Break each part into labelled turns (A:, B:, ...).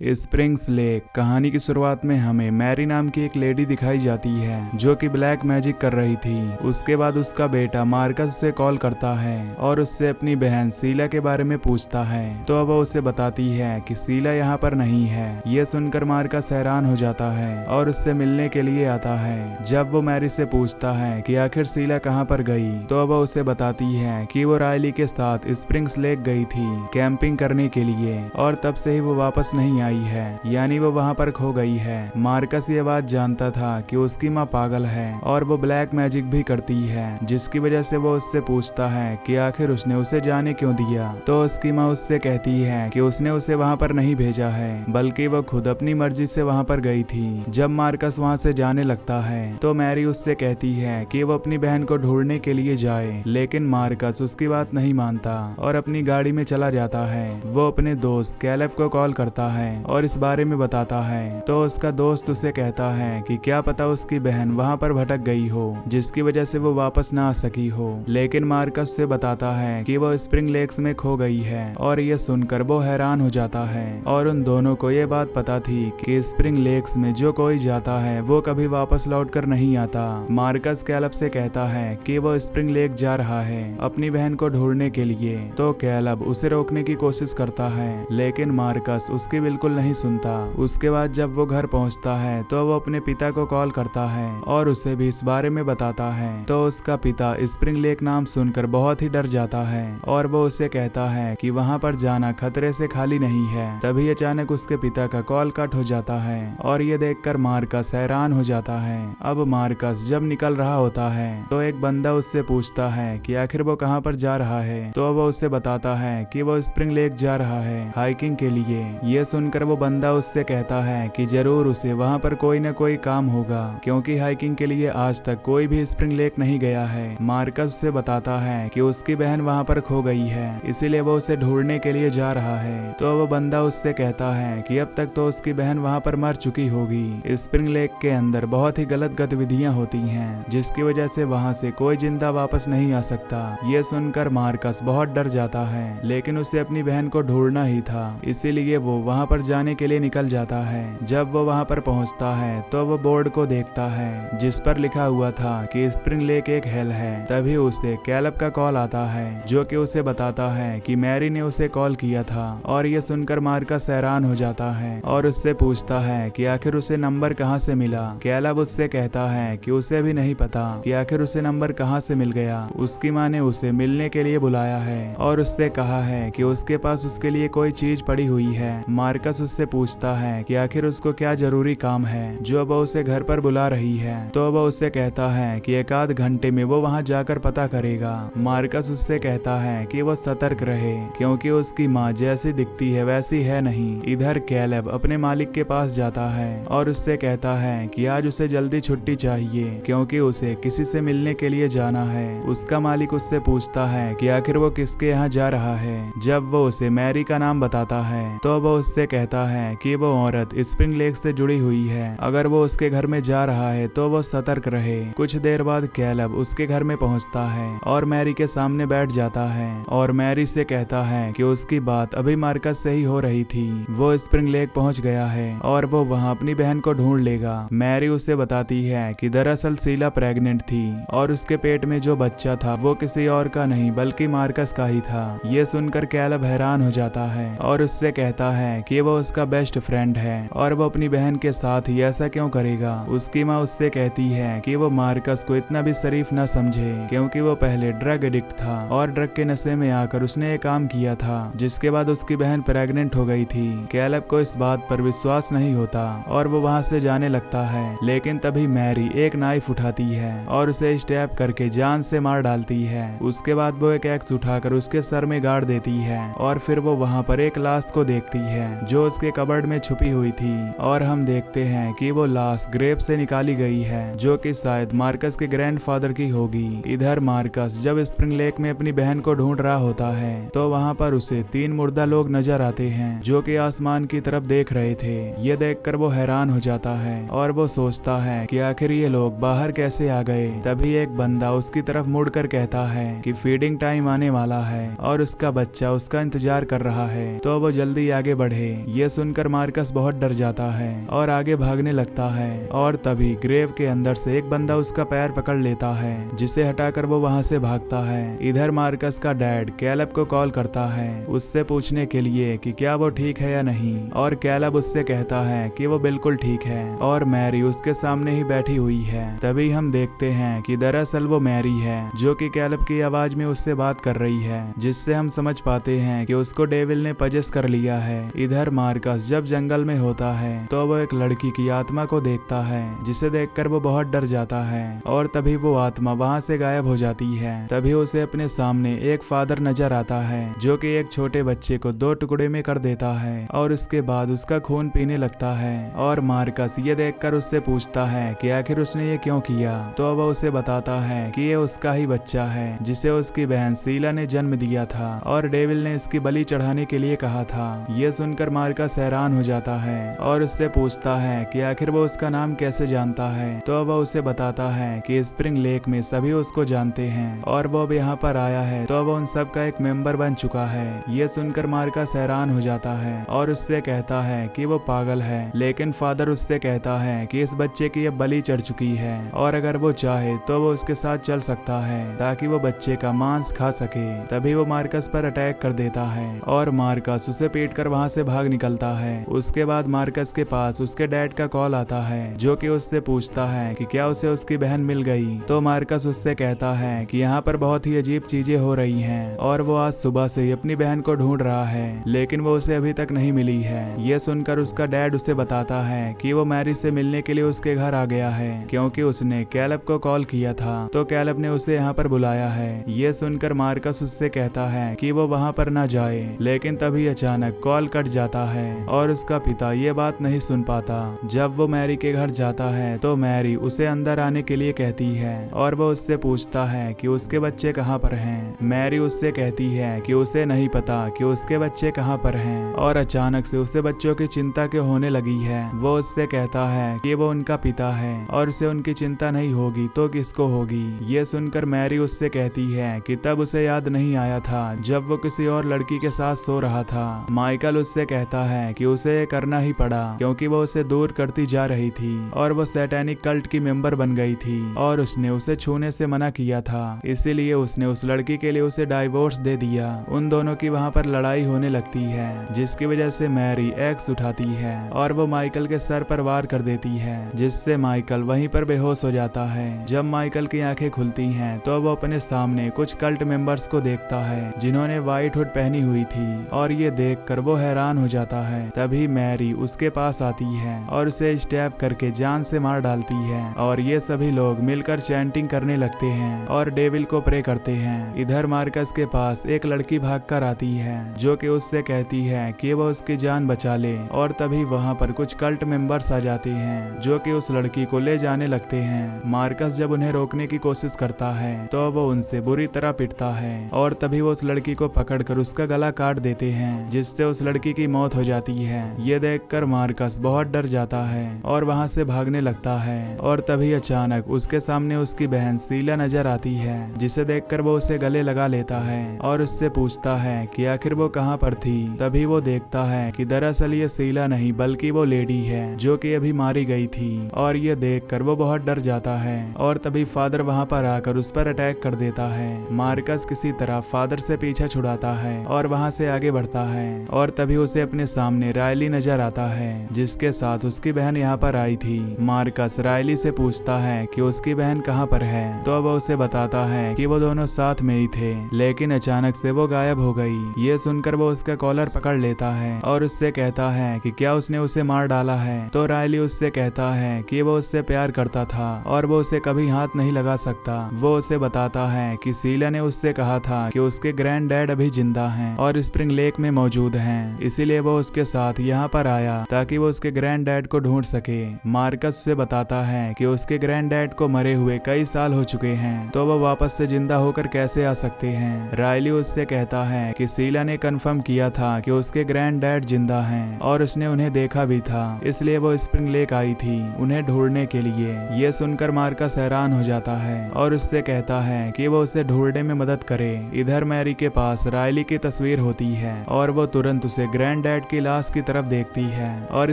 A: Springs lake. कहानी की शुरुआत में हमें मैरी नाम की एक लेडी दिखाई जाती है जो कि ब्लैक मैजिक कर रही थी। उसके बाद उसका बेटा मार्कस उसे कॉल करता है और उससे अपनी बहन शीला के बारे में पूछता है। तो अब वो उसे बताती है कि शीला यहाँ पर नहीं है। ये सुनकर मार्कस हैरान हो जाता है और उससे मिलने के लिए आता है। जब वो मैरी से पूछता है कि आखिर शीला कहाँ पर गई, तो अब वो उसे बताती है कि वो रायली के साथ स्प्रिंग्स लेक गई थी कैंपिंग करने के लिए और तब से ही वो वापस नहीं आई है, यानी वो वहां पर खो गई है। मार्कस ये बात जानता था कि उसकी माँ पागल है और वो ब्लैक मैजिक भी करती है, जिसकी वजह से वो उससे पूछता है कि आखिर उसने उसे जाने क्यों दिया। तो उसकी माँ उससे कहती है कि उसने उसे वहां पर नहीं भेजा है, बल्कि वो खुद अपनी मर्जी से वहां पर गई थी। जब मार्कस वहां से जाने लगता है तो मैरी उससे कहती है कि वो अपनी बहन को ढूंढने के लिए जाए, लेकिन मार्कस उसकी बात नहीं मानता और अपनी गाड़ी में चला जाता है। वो अपने दोस्त कैलेब को कॉल करता है और इस बारे में बताता है। तो उसका दोस्त उसे कहता है कि क्या पता उसकी बहन वहां पर भटक गई हो, जिसकी वजह से वो वापस ना आ सकी हो। लेकिन मार्कस उसे बताता है कि वो स्प्रिंग लेक्स में खो गई है और ये सुनकर वो हैरान हो जाता है। और उन दोनों को ये बात पता थी कि स्प्रिंग लेक्स में जो कोई जाता है वो कभी वापस लौट कर नहीं आता। मार्कस कैलब से कहता है कि वो स्प्रिंग लेक जा रहा है अपनी बहन को ढूंढने के लिए। तो कैलब उसे रोकने की कोशिश करता है, लेकिन मार्कस उसकी बिल्कुल नहीं सुनता। उसके बाद जब वो घर पहुंचता है तो वो अपने पिता को कॉल करता है और उसे भी इस बारे में बताता है। तो उसका पिता स्प्रिंग लेक नाम सुनकर बहुत ही डर जाता है और वो उसे कहता है कि वहां पर जाना खतरे से खाली नहीं है। तभी अचानक उसके पिता का कॉल कट हो जाता है और ये देखकर मार्कस हैरान हो जाता है। अब मार्कस जब निकल रहा होता है तो एक बंदा उससे पूछता है कि आखिर वो कहाँ पर जा रहा है। तो वो उसे बताता है कि वो स्प्रिंग लेक जा रहा है हाइकिंग के लिए। ये सुनकर वो बंदा उससे कहता है कि जरूर उसे वहां पर कोई न कोई काम होगा, क्योंकि हाइकिंग के लिए आज तक कोई भी स्प्रिंग लेक नहीं गया है। मार्कस उसे बताता है कि उसकी बहन वहां पर खो गई है, इसीलिए वो उसे ढूंढने के लिए जा रहा है। तो वो बंदा उससे कहता है कि अब तक तो उसकी बहन वहां पर मर चुकी होगी। स्प्रिंग लेक के अंदर बहुत ही गलत गतिविधियां होती हैं, जिसकी वजह से वहां से कोई जिंदा वापस नहीं आ सकता। ये सुनकर मार्कस बहुत डर जाता है, लेकिन उसे अपनी बहन को ढूंढना ही था, इसीलिए वो वहां पर जाने के लिए निकल जाता है। जब वो वहां पर पहुंचता है तो वो बोर्ड को देखता है जिस पर लिखा हुआ था कि स्प्रिंग लेक एक हेल है। तभी उसे कैलब का कॉल आता है जो कि उसे बताता है कि मैरी ने उसे कॉल किया था। और ये सुनकर मार्कस हैरान हो जाता है और उससे पूछता है कि आखिर उसे नंबर कहां से मिला। कैलब उससे कहता है कि उसे भी नहीं पता कि आखिर उसे नंबर कहां से मिल गया। उसकी माँ ने उसे मिलने के लिए बुलाया है और उससे कहा है कि उसके पास उसके लिए कोई चीज पड़ी हुई है। मार्कस उससे पूछता है कि आखिर उसको क्या जरूरी काम है जो वो उसे घर पर बुला रही है। तो वो उससे कहता है कि एक आध घंटे में वो वहां जाकर पता करेगा। मार्कस उससे कहता है कि वो सतर्क रहे, क्योंकि उसकी माँ जैसी दिखती है वैसी है नहीं। इधर कैलेब अपने मालिक के पास जाता है और उससे कहता है कि आज उसे जल्दी छुट्टी चाहिए, क्योंकि उसे किसी से मिलने के लिए जाना है। उसका मालिक उससे पूछता है कि आखिर वो किसके यहाँ जा रहा है। जब वो उसे मैरी का नाम बताता है तो वो उससे कहता है कि वो औरत स्प्रिंग लेक से जुड़ी हुई है, अगर वो उसके घर में जा रहा है तो वो सतर्क रहे। कुछ देर बाद कैलब उसके घर में पहुंचता है और मैरी के सामने बैठ जाता है और मैरी से कहता है कि उसकी बात अभी मार्कस से ही हो रही थी। वो स्प्रिंग लेक पहुंच गया है और वो वहां अपनी बहन को ढूंढ लेगा। मैरी उसे बताती है कि दरअसल शीला प्रेग्नेंट थी और उसके पेट में जो बच्चा था वो किसी और का नहीं बल्कि मार्कस का ही था। ये सुनकर कैलब हैरान हो जाता है और उससे कहता है कि वो उसका बेस्ट फ्रेंड है और वो अपनी बहन के साथ ही ऐसा क्यों करेगा। उसकी माँ उससे कहती है कि वो मार्कस को इतना भी शरीफ ना समझे, क्योंकि वो पहले ड्रग एडिक्ट था और ड्रग के नशे में आकर उसने एक काम किया था जिसके बाद उसकी बहन प्रेग्नेंट हो गई थी। कैलब को इस बात पर विश्वास नहीं होता और वो वहां से जाने लगता है, लेकिन तभी मैरी एक नाइफ उठाती है और उसे स्टैब करके जान से मार डालती है। उसके बाद वो एक एक्स उठाकर उसके सर में गाड़ देती है और फिर वो वहां पर एक लाश को देखती है जो उसके कबर्ड में छुपी हुई थी। और हम देखते हैं कि वो लाश ग्रेव से निकाली गई है जो कि शायद मार्कस के ग्रैंडफादर की होगी। इधर मार्कस जब स्प्रिंग लेक में अपनी बहन को ढूंढ रहा होता है तो वहां पर उसे 3 मुर्दा लोग नजर आते हैं जो कि आसमान की तरफ देख रहे थे। ये देखकर वो हैरान हो जाता है और वो सोचता है कि आखिर ये लोग बाहर कैसे आ गए। तभी एक बंदा उसकी तरफ मुड़कर कहता है कि फीडिंग टाइम आने वाला है और उसका बच्चा उसका इंतजार कर रहा है, तो वो जल्दी आगे बढ़े। ये सुनकर मार्कस बहुत डर जाता है और आगे भागने लगता है और तभी ग्रेव के अंदर से एक बंदा उसका पैर पकड़ लेता है, जिसे हटाकर वो वहां से भागता है। इधर मार्कस का डैड कैलब को कॉल करता है उससे पूछने के लिए कि क्या वो ठीक है या नहीं, और कैलब उससे कहता है कि वो बिल्कुल ठीक है और मैरी उसके सामने ही बैठी हुई है। तभी हम देखते हैं कि दरअसल वो मैरी है जो कि कैलब की आवाज में उससे बात कर रही है, जिससे हम समझ पाते हैं कि उसको डेविल ने पजेस कर लिया है। इधर मार्कस जब जंगल में होता है तो वो एक लड़की की आत्मा को देखता है, जिसे देखकर वो बहुत डर जाता है और तभी वो आत्मा वहां से गायब हो जाती है। तभी उसे अपने सामने एक फादर नजर आता है जो कि एक छोटे बच्चे को 2 टुकड़े में कर देता है और उसके बाद उसका खून पीने लगता है। और मार्कस ये देखकर उससे पूछता है कि आखिर उसने ये क्यों किया, तो वह उसे बताता है कि ये उसका ही बच्चा है जिसे उसकी बहन सीला ने जन्म दिया था और डेविल ने इसकी बलि चढ़ाने के लिए कहा था। ये सुनकर मार्कस हैरान हो जाता है और उससे पूछता है कि आखिर वो उसका नाम कैसे जानता है, तो वह उसे बताता है कि स्प्रिंग लेक में सभी उसको जानते हैं और वो अब यहाँ पर आया है तो वह उन सब का एक मेंबर बन चुका है। ये सुनकर मार्कस हैरान हो जाता है और उससे कहता है कि वो पागल है, लेकिन फादर उससे कहता है कि इस बच्चे की अब बलि चढ़ चुकी है और अगर वो चाहे तो वो उसके साथ चल सकता है ताकि वो बच्चे का मांस खा सके। तभी वो मार्कस पर अटैक कर देता है और मार्कस उसे पीट कर वहां से भाग निकलता है। उसके बाद मार्कस के पास उसके डैड का कॉल आता है जो कि उससे पूछता है कि क्या उसे उसकी बहन मिल गई, तो मार्कस उससे कहता है कि यहाँ पर बहुत ही अजीब चीजें हो रही हैं और वो आज सुबह से ही अपनी बहन को ढूंढ रहा है, लेकिन वो उसे अभी तक नहीं मिली है। ये सुनकर उसका डैड उसे बताता है कि वो मैरी से मिलने के लिए उसके घर आ गया है क्योंकि उसने कैलब को कॉल किया था तो कैलब ने उसे यहाँ पर बुलाया है। ये सुनकर मार्कस उससे कहता है कि वो वहाँ पर ना जाए, लेकिन तभी अचानक कॉल कट जाता है और उसका पिता ये बात नहीं सुन पाता। जब वो मैरी के घर जाता है तो मैरी उसे अंदर आने के लिए कहती है और वो उससे पूछता है कि उसके बच्चे कहाँ पर हैं। मैरी उससे कहती है कि उसे नहीं पता कि उसके बच्चे कहाँ पर हैं और अचानक से उसे बच्चों की चिंता क्यों होने लगी है। वो उससे कहता है कि वो उनका पिता है और उसे उनकी चिंता नहीं होगी तो किसको होगी। ये सुनकर मैरी उससे कहती है कि तब उसे याद नहीं आया था जब वो किसी और लड़की के साथ सो रहा था। माइकल उससे कहता है कि उसे ये करना ही पड़ा क्योंकि वो उसे दूर करती जा रही थी और वो सैटेनिक कल्ट की मेंबर बन गई थी और उसने उसे छूने से मना किया था, इसीलिए उसने उस लड़की के लिए उसे डाइवोर्स दे दिया। उन दोनों की वहाँ पर लड़ाई होने लगती है जिसकी वजह से मैरी एक्स उठाती है और वो माइकल के सर पर वार कर देती है, जिससे माइकल वहीं पर बेहोश हो जाता है। जब माइकल की आंखें खुलती हैं तो वो अपने सामने कुछ कल्ट मेंबर्स को देखता है जिन्होंने व्हाइट हुड पहनी हुई थी और ये देखकर वो हैरान हो जाता है। तभी मैरी उसके पास आती है और उसे स्टैब करके जान से मार डालती है और ये सभी लोग मिलकर चैंटिंग करने लगते हैं और डेविल को प्रे करते हैं। इधर मार्कस के पास एक लड़की भागकर आती है जो कि उससे कहती है कि वो उसकी जान बचा ले और तभी वहाँ पर कुछ कल्ट मेंबर्स आ जाते हैं जो कि उस लड़की को ले जाने लगते हैं। मार्कस जब उन्हें रोकने की कोशिश करता है तो वो उनसे बुरी तरह पिटता है और तभी वो उस लड़की को पकड़कर उसका गला काट देते हैं, जिससे उस लड़की की मौत हो जाती है। ये देखकर मार्कस बहुत डर जाता है और वहां से भागने लगता है और तभी अचानक उसके सामने उसकी बहन सीला नजर आती है, जिसे देखकर वो उसे गले लगा लेता है और उससे पूछता है कि आखिर वो कहाँ पर थी। तभी वो देखता है कि दरअसल ये सीला नहीं बल्कि वो लेडी है जो कि अभी मारी गई थी और ये देखकर वो बहुत डर जाता है और तभी फादर वहां पर आकर उस पर अटैक कर देता है। मार्कस किसी तरह फादर से पीछा छुड़ाता है और वहां से आगे बढ़ता है और तभी उसे अपने सामने रायली नजर आता है जिसके साथ उसकी बहन यहाँ पर आई थी। मार्कस रायली से पूछता है कि उसकी बहन कहाँ पर है तो वह उसे बताता है कि वो दोनों साथ में ही थे, लेकिन अचानक से वो गायब हो गई। ये सुनकर वो उसका कॉलर पकड़ लेता है और उससे कहता है कि क्या उसने उसे मार डाला है, तो रायली उससे कहता है कि वो उससे प्यार करता था और वो उसे कभी हाथ नहीं लगा सकता। वो उसे बताता है कि सीला ने उससे कहा था कि उसके ग्रैंड डैड अभी जिंदा हैं और स्प्रिंग लेक में मौजूद हैं, इसीलिए वो उसके साथ यहाँ पर आया ताकि वो उसके ग्रैंड डैड को ढूंढ सके। मार्कस उसे बताता है कि उसके ग्रैंड डैड को मरे हुए कई साल हो चुके हैं तो वो वापस से जिंदा होकर कैसे आ सकते हैं। रायली उससे कहता है कि सीला ने कंफर्म किया था कि उसके ग्रैंड डैड जिंदा हैं और उसने उन्हें देखा भी था, इसलिए वो स्प्रिंग लेक आई थी उन्हें ढूंढने के लिए। ये सुनकर मार्कस हैरान हो जाता है और उससे कहता है कि वो उसे ढूंढने में मदद करे। इधर मैरी के पास रायली की तस्वीर होती है और वो तुरंत उसे ग्रैंड डैड डैड की लाश की तरफ देखती है और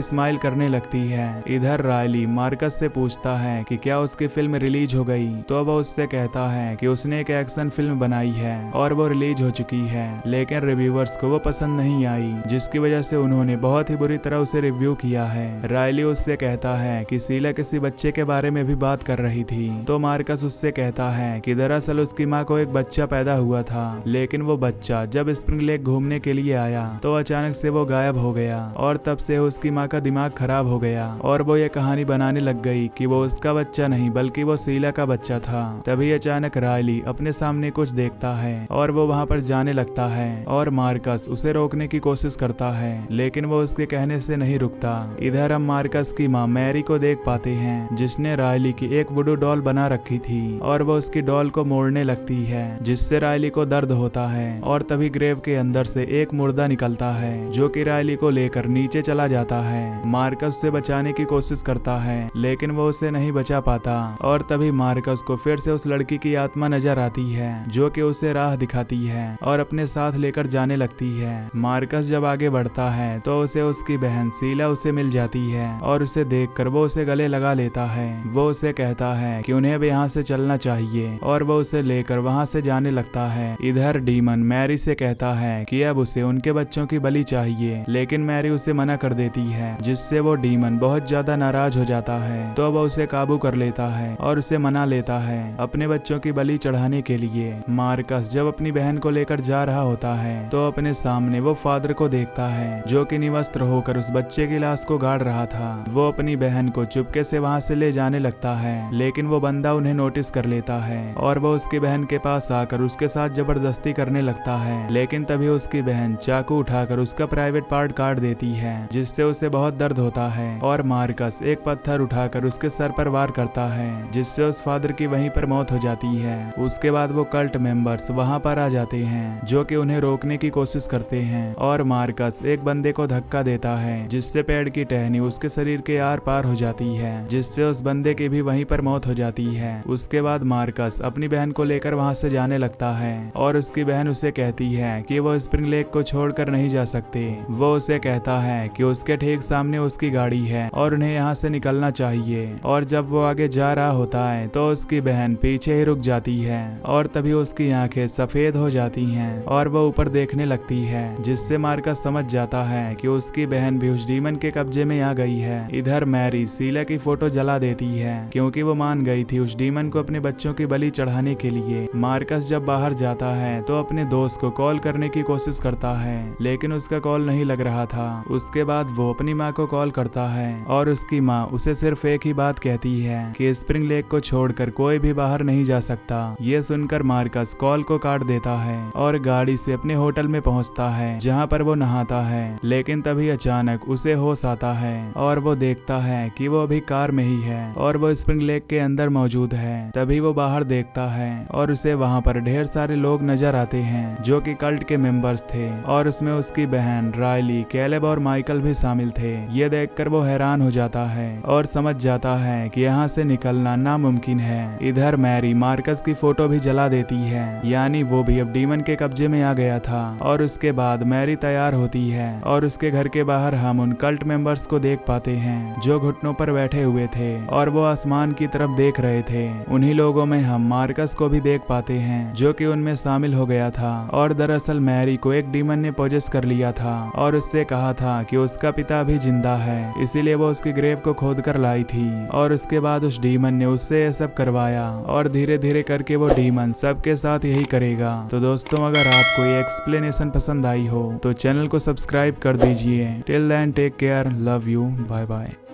A: स्माइल करने लगती है। इधर रायली मार्कस से पूछता है कि क्या उसकी फिल्म रिलीज हो गई, तो वह उससे कहता है कि उसने एक एक्शन फिल्म बनाई है और वो रिलीज हो चुकी है, लेकिन रिव्यूअर्स को वो पसंद नहीं आई, जिसकी वजह से उन्होंने बहुत ही बुरी तरह उसे रिव्यू किया है। रायली उससे कहता है कि शीला किसी बच्चे के बारे में भी बात कर रही थी, तो मार्कस उससे कहता है कि दरअसल उसकी माँ को एक बच्चा पैदा हुआ था, लेकिन वो बच्चा जब स्प्रिंग लेक घूमने के लिए आया तो अचानक से वो गायब हो गया और तब से उसकी माँ का दिमाग खराब हो गया और वो ये कहानी बनाने लग गई कि वो उसका बच्चा नहीं बल्कि वो शीला का बच्चा था। तभी अचानक रायली अपने सामने कुछ देखता है और वो वहाँ पर जाने लगता है और मार्कस उसे रोकने की कोशिश करता है, लेकिन वो उसके कहने से नहीं रुकता। इधर हम मार्कस की माँ मैरी को देख पाते हैं, जिसने रायली की एक वुडू डॉल बना रखी थी और वो उसकी डॉल को मोड़ने लगती है, जिससे रायली को दर्द होता है। और तभी ग्रेव के अंदर से एक मुर्दा निकलता है जो कि रायली को लेकर नीचे चला जाता है। मार्कस उसे बचाने की कोशिश करता है, लेकिन वो उसे नहीं बचा पाता। और तभी मार्कस को फिर से उस लड़की की आत्मा नजर आती है जो कि उसे राह दिखाती है और अपने साथ लेकर जाने लगती है। मार्कस जब आगे बढ़ता है तो उसे उसकी बहन शीला उसे मिल जाती है और उसे देखकर वो उसे गले लगा लेता है। वो उसे कहता है कि उन्हें अब यहाँ से चलना चाहिए और वो उसे लेकर वहाँ से जाने लगता है। इधर डीमन मैरी से कहता है कि अब उसे उनके बच्चों की बलि चाहिए, लेकिन मैरी उसे मना कर देती है, जिससे वो डीमन बहुत ज्यादा नाराज हो जाता है। तो वह उसे काबू कर लेता है और उसे मना लेता है अपने बच्चों की बलि चढ़ाने के लिए। मार्कस जब अपनी बहन को लेकर जा रहा होता है तो अपने सामने वो फादर को देखता है जो कि निवस्त्र होकर उस बच्चे की लाश को गाड़ रहा था। वो अपनी बहन को चुपके से वहां से ले जाने लगता है, लेकिन वो बंदा उन्हें नोटिस कर लेता है और वो उसकी बहन के पास आकर उसके साथ जबरदस्ती करने लगता है। लेकिन तभी उसकी बहन चाकू उठाकर उसका प्राइवेट पार्ट काट देती है, जिससे उसे बहुत दर्द होता है। और मार्कस एक पत्थर उठाकर उसके सर पर वार करता है, जिससे उस फादर की वहीं पर मौत हो जाती है। उसके बाद वो कल्ट मेंबर्स वहां पर आ जाते हैं जो कि उन्हें रोकने की कोशिश करते हैं और मार्कस एक बंदे को धक्का देता है, जिससे पेड़ की टहनी उसके शरीर के आर पार हो जाती है, जिससे उस बंदे की भी वहीं पर मौत हो जाती है। उसके बाद मार्कस अपनी बहन को लेकर वहां से जाने लगता है और उसकी बहन उसे कहती है कि वो स्प्रिंग लेक को छोड़कर नहीं जा सकते। वो उसे कहता है कि उसके ठीक सामने उसकी गाड़ी है और उन्हें यहाँ से निकलना चाहिए। और जब वो आगे जा रहा होता है तो उसकी बहन पीछे ही रुक जाती है और तभी उसकी आंखें सफेद हो जाती हैं और वो ऊपर देखने लगती है, जिससे मार्कस समझ जाता है कि उसकी बहन भी उस डीमन के कब्जे में आ गई है। इधर मैरी शीला की फोटो जला देती है क्योंकि वो मान गई थी उस डीमन को अपने बच्चों की बलि चढ़ाने के लिए। मार्कस जब बाहर जाता है तो अपने दोस्त को कॉल करने की कोशिश करता है, लेकिन उसका कॉल नहीं लग रहा था। उसके बाद वो अपनी माँ को कॉल करता है और उसकी माँ उसे सिर्फ एक ही बात कहती है कि स्प्रिंग लेक को छोड़कर कोई भी बाहर नहीं जा सकता। ये सुनकर मार्कस कॉल को काट देता है और गाड़ी से अपने होटल में पहुंचता है जहां पर वो नहाता है। लेकिन तभी अचानक उसे होश आता है और वो देखता है कि वो अभी कार में ही है और वो स्प्रिंग लेक के अंदर मौजूद है। तभी वो बाहर देखता है और उसे वहां पर ढेर सारे लोग नजर आते हैं जो कि कल्ट के मेंबर्स थे और उसमें उसकी बहन रायली, कैलेब और माइकल भी शामिल थे। ये देखकर वो हैरान हो जाता है और समझ जाता है कि यहाँ से निकलना नामुमकिन है। इधर मैरी मार्कस की फोटो भी जला देती है, यानी वो भी अब डीमन के कब्जे में आ गया था। और उसके बाद मैरी तैयार होती है और उसके घर के बाहर हम उन कल्ट मेंबर्स को देख पाते हैं जो घुटनों पर बैठे हुए थे और वो आसमान की तरफ देख रहे थे। उन्हीं लोगों में हम मार्कस को भी देख पाते हैं जो कि उनमें शामिल हो गया था और दरअसल मैरी को एक डीमन ने पोजेस कर लिया था और उससे कहा था कि उसका पिता भी जिंदा है, इसीलिए वो उसकी ग्रेव को खोद कर लाई थी। और उसके बाद उस डीमन ने उससे ये सब करवाया और धीरे धीरे करके वो डीमन सबके साथ यही करेगा। तो दोस्तों, अगर आपको ये एक्सप्लेनेशन पसंद आई हो तो चैनल को सब्सक्राइब कर दीजिए। Till then take care, love you, bye bye.